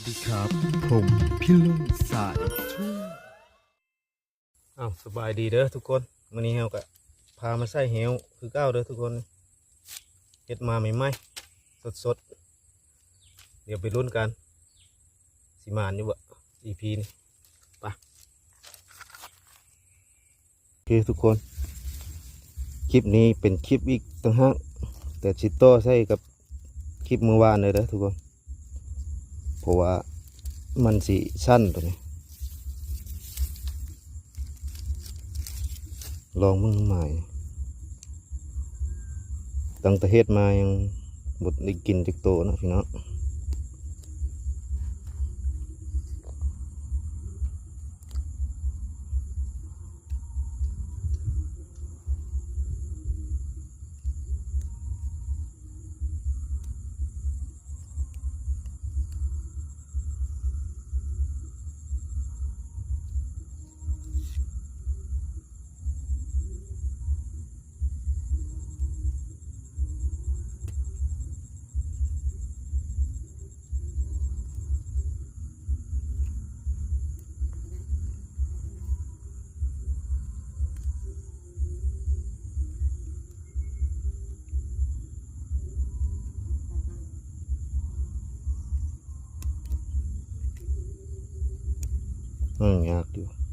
ดีครับผมพี่ลุงสายทุ่งสบายดีเด้อทุกคนวันนี้เราก็พามาใส่เหวคือเก้าเด้อทุกคนเฮ็ดมาใหม่ๆสดๆเดี๋ยวไปลุ้นกันสิมานอยู่บ่ EP นี้ไปโอเคทุกคนคลิปนี้เป็นคลิปอีกต่างหากแต่ชิโต้ใส่กับคลิปเมื่อวานเลยเด้อทุกคนเพราะว่ามันสิสั้นตัวนี้ลองมึงใหม่ตั้งแต่เฮ็ดมายังบดได้กินจักโตนะพี่น้องยากอยู่